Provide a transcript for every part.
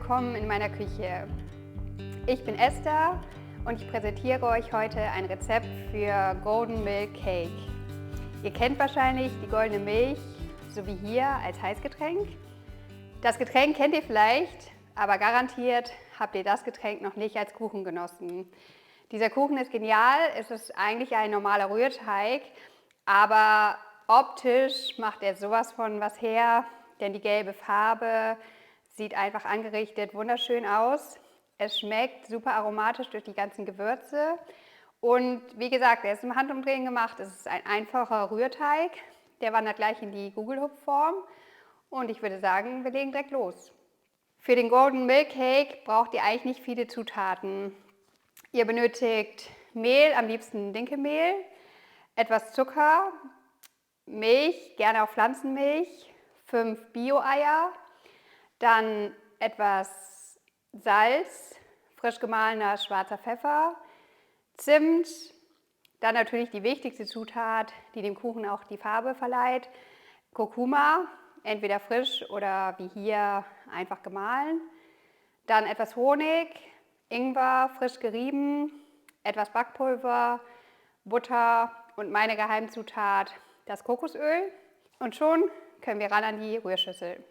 willkommen in meiner Küche. Ich bin Esther und ich präsentiere euch heute ein Rezept für Golden Milk Cake. Ihr kennt wahrscheinlich die goldene Milch, so wie hier, als Heißgetränk. Das Getränk kennt ihr vielleicht, aber garantiert habt ihr das Getränk noch nicht als Kuchen genossen. Dieser Kuchen ist genial, es ist eigentlich ein normaler Rührteig, aber optisch macht er sowas von was her, denn die gelbe Farbe sieht einfach angerichtet wunderschön aus. Es schmeckt super aromatisch durch die ganzen Gewürze und wie gesagt, er ist im Handumdrehen gemacht. Es ist ein einfacher Rührteig, der wandert gleich in die Gugelhupfform und ich würde sagen, wir legen direkt los. Für den Golden Milk Cake braucht ihr eigentlich nicht viele Zutaten. Ihr benötigt Mehl, am liebsten Dinkelmehl, etwas Zucker, Milch, gerne auch Pflanzenmilch, 5 Bio-Eier, dann etwas Salz, frisch gemahlener schwarzer Pfeffer, Zimt, dann natürlich die wichtigste Zutat, die dem Kuchen auch die Farbe verleiht, Kurkuma, entweder frisch oder wie hier einfach gemahlen, dann etwas Honig, Ingwer, frisch gerieben, etwas Backpulver, Butter und meine Geheimzutat, das Kokosöl. Und schon können wir ran an die Rührschüssel.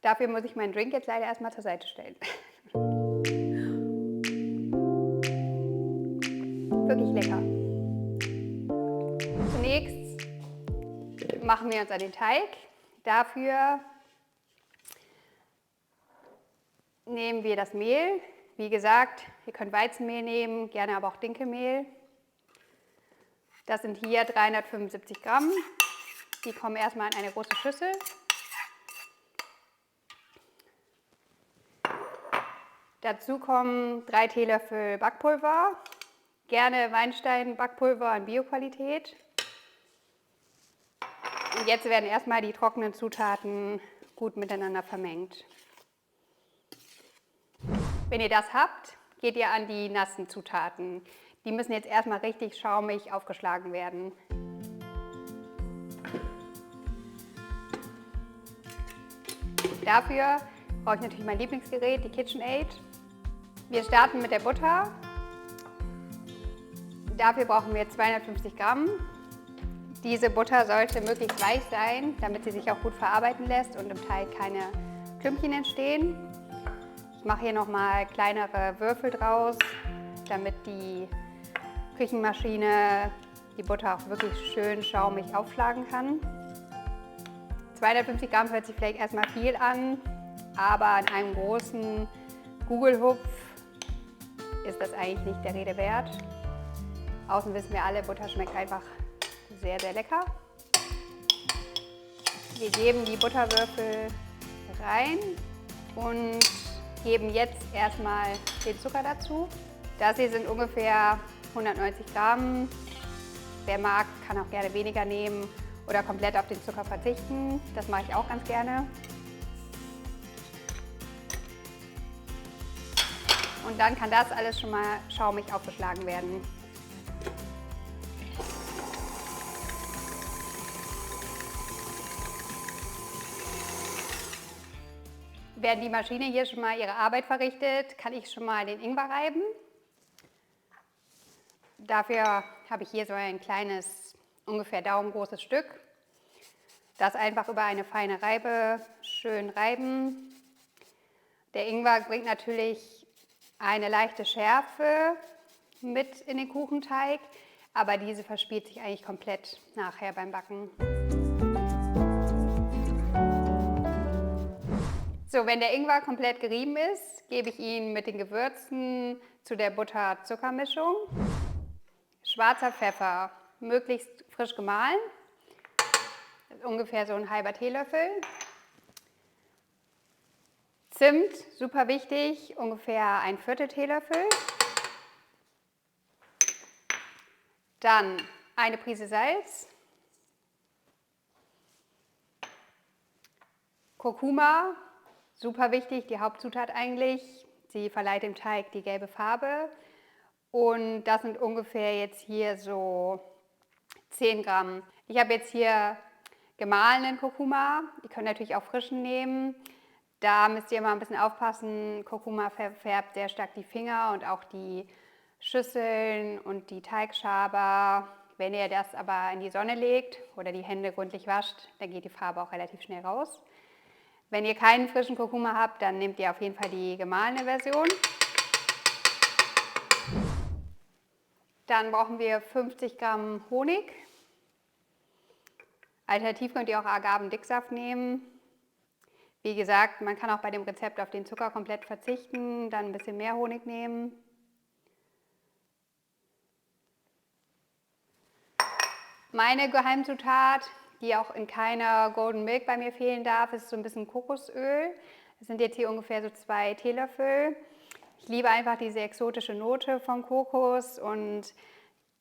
Dafür muss ich meinen Drink jetzt leider erstmal zur Seite stellen. Wirklich lecker. Zunächst machen wir uns an den Teig. Dafür nehmen wir das Mehl. Wie gesagt, ihr könnt Weizenmehl nehmen, gerne aber auch Dinkelmehl. Das sind hier 375 Gramm. Die kommen erstmal in eine große Schüssel. Dazu kommen 3 Teelöffel Backpulver, gerne Weinstein-Backpulver in Bioqualität. Und jetzt werden erstmal die trockenen Zutaten gut miteinander vermengt. Wenn ihr das habt, geht ihr an die nassen Zutaten. Die müssen jetzt erstmal richtig schaumig aufgeschlagen werden. Dafür brauche ich natürlich mein Lieblingsgerät, die KitchenAid. Wir starten mit der Butter. Dafür brauchen wir 250 Gramm. Diese Butter sollte möglichst weich sein, damit sie sich auch gut verarbeiten lässt und im Teig keine Klümpchen entstehen. Ich mache hier nochmal kleinere Würfel draus, damit die Küchenmaschine die Butter auch wirklich schön schaumig aufschlagen kann. 250 Gramm hört sich vielleicht erstmal viel an, aber in einem großen Gugelhupf ist das eigentlich nicht der Rede wert. Außen wissen wir alle, Butter schmeckt einfach sehr, sehr lecker. Wir geben die Butterwürfel rein und geben jetzt erstmal den Zucker dazu. Das hier sind ungefähr 190 Gramm. Wer mag, kann auch gerne weniger nehmen oder komplett auf den Zucker verzichten. Das mache ich auch ganz gerne. Und dann kann das alles schon mal schaumig aufgeschlagen werden. Während die Maschine hier schon mal ihre Arbeit verrichtet, kann ich schon mal den Ingwer reiben. Dafür habe ich hier so ein kleines, ungefähr daumengroßes Stück. Das einfach über eine feine Reibe schön reiben. Der Ingwer bringt natürlich eine leichte Schärfe mit in den Kuchenteig, aber diese verspielt sich eigentlich komplett nachher beim Backen. So, wenn der Ingwer komplett gerieben ist, gebe ich ihn mit den Gewürzen zu der Butter-Zucker-Mischung. Schwarzer Pfeffer, möglichst frisch gemahlen, das ist ungefähr so ein halber Teelöffel. Zimt, super wichtig, ungefähr ein Viertel Teelöffel. Dann eine Prise Salz. Kurkuma, super wichtig, die Hauptzutat eigentlich. Sie verleiht dem Teig die gelbe Farbe. Und das sind ungefähr jetzt hier so 10 Gramm. Ich habe jetzt hier gemahlenen Kurkuma. Ihr könnt natürlich auch frischen nehmen. Da müsst ihr immer ein bisschen aufpassen. Kurkuma verfärbt sehr stark die Finger und auch die Schüsseln und die Teigschaber. Wenn ihr das aber in die Sonne legt oder die Hände gründlich wascht, dann geht die Farbe auch relativ schnell raus. Wenn ihr keinen frischen Kurkuma habt, dann nehmt ihr auf jeden Fall die gemahlene Version. Dann brauchen wir 50 Gramm Honig. Alternativ könnt ihr auch Agavendicksaft nehmen. Wie gesagt, man kann auch bei dem Rezept auf den Zucker komplett verzichten, dann ein bisschen mehr Honig nehmen. Meine Geheimzutat, die auch in keiner Golden Milk bei mir fehlen darf, ist so ein bisschen Kokosöl. Das sind jetzt hier ungefähr so 2 Teelöffel. Ich liebe einfach diese exotische Note von Kokos und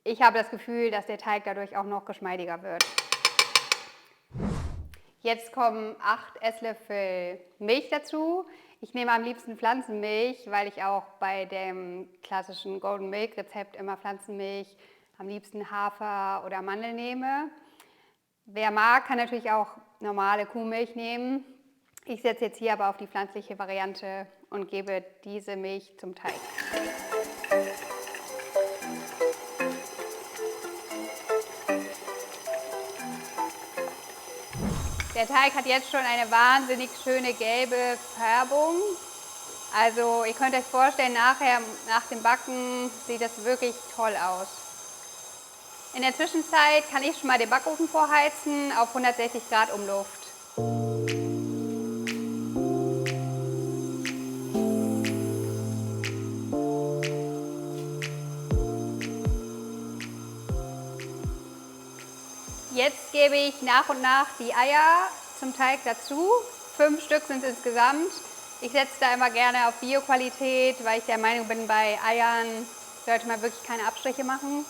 ich habe das Gefühl, dass der Teig dadurch auch noch geschmeidiger wird. Jetzt kommen 8 Esslöffel Milch dazu. Ich nehme am liebsten Pflanzenmilch, weil ich auch bei dem klassischen Golden Milk Rezept immer Pflanzenmilch, am liebsten Hafer oder Mandel nehme. Wer mag, kann natürlich auch normale Kuhmilch nehmen. Ich setze jetzt hier aber auf die pflanzliche Variante und gebe diese Milch zum Teig. Der Teig hat jetzt schon eine wahnsinnig schöne gelbe Färbung. Also ihr könnt euch vorstellen, nachher nach dem Backen sieht das wirklich toll aus. In der Zwischenzeit kann ich schon mal den Backofen vorheizen auf 160 Grad Umluft. Jetzt gebe ich nach und nach die Eier zum Teig dazu. 5 Stück sind es insgesamt. Ich setze da immer gerne auf Bioqualität, weil ich der Meinung bin, bei Eiern sollte man wirklich keine Abstriche machen.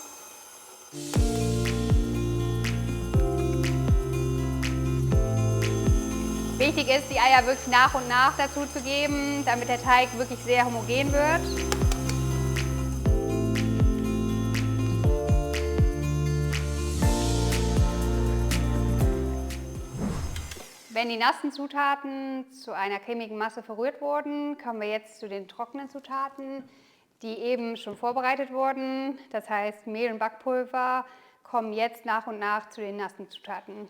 Wichtig ist, die Eier wirklich nach und nach dazu zu geben, damit der Teig wirklich sehr homogen wird. Wenn die nassen Zutaten zu einer cremigen Masse verrührt wurden, kommen wir jetzt zu den trockenen Zutaten, die eben schon vorbereitet wurden. Das heißt, Mehl und Backpulver kommen jetzt nach und nach zu den nassen Zutaten.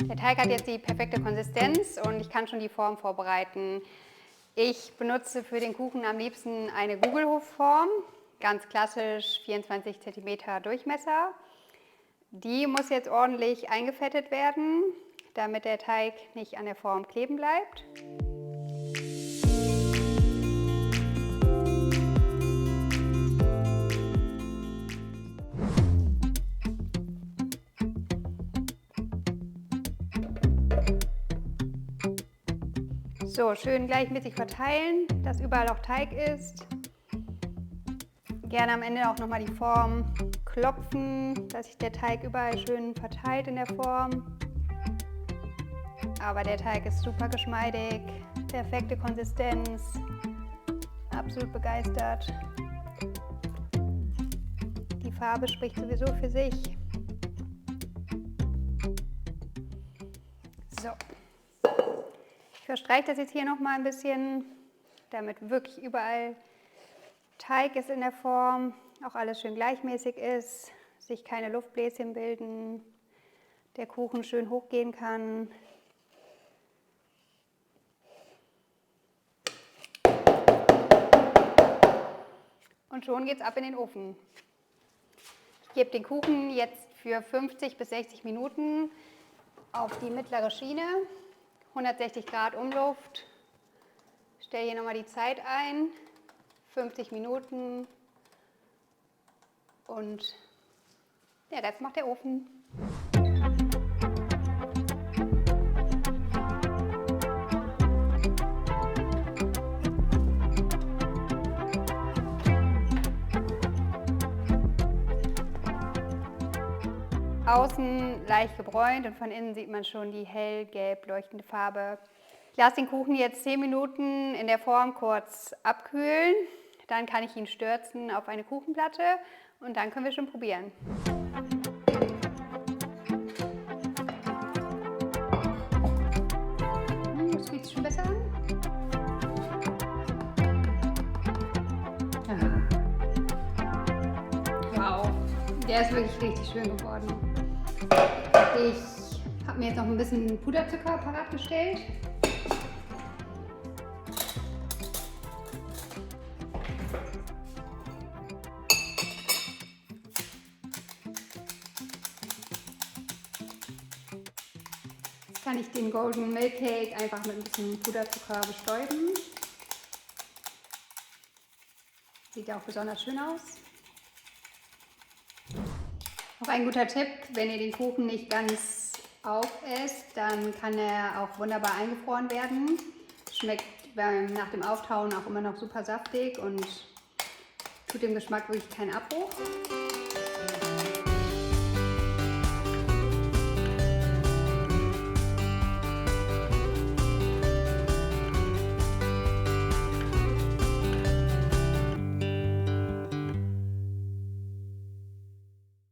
Der Teig hat jetzt die perfekte Konsistenz und ich kann schon die Form vorbereiten. Ich benutze für den Kuchen am liebsten eine Gugelhupfform, ganz klassisch 24 cm Durchmesser. Die muss jetzt ordentlich eingefettet werden, damit der Teig nicht an der Form kleben bleibt. So, schön gleichmäßig verteilen, dass überall auch Teig ist. Gerne am Ende auch nochmal die Form klopfen, dass sich der Teig überall schön verteilt in der Form. Aber der Teig ist super geschmeidig, perfekte Konsistenz, absolut begeistert. Die Farbe spricht sowieso für sich. So. Ich verstreiche das jetzt hier noch mal ein bisschen, damit wirklich überall Teig ist in der Form, auch alles schön gleichmäßig ist, sich keine Luftbläschen bilden, der Kuchen schön hochgehen kann. Und schon geht's ab in den Ofen. Ich gebe den Kuchen jetzt für 50 bis 60 Minuten auf die mittlere Schiene. 160 Grad Umluft, stelle hier nochmal die Zeit ein, 50 Minuten und der Rest macht der Ofen. Außen leicht gebräunt und von innen sieht man schon die hellgelb leuchtende Farbe. Ich lasse den Kuchen jetzt 10 Minuten in der Form kurz abkühlen. Dann kann ich ihn stürzen auf eine Kuchenplatte und dann können wir schon probieren. Das fühlt sich schon besser an. Wow, der ist wirklich richtig schön geworden. Ich habe mir jetzt noch ein bisschen Puderzucker parat gestellt. Jetzt kann ich den Golden Milk Cake einfach mit ein bisschen Puderzucker bestäuben. Sieht ja auch besonders schön aus. Noch ein guter Tipp, wenn ihr den Kuchen nicht ganz aufesst, dann kann er auch wunderbar eingefroren werden. Schmeckt nach dem Auftauen auch immer noch super saftig und tut dem Geschmack wirklich keinen Abbruch.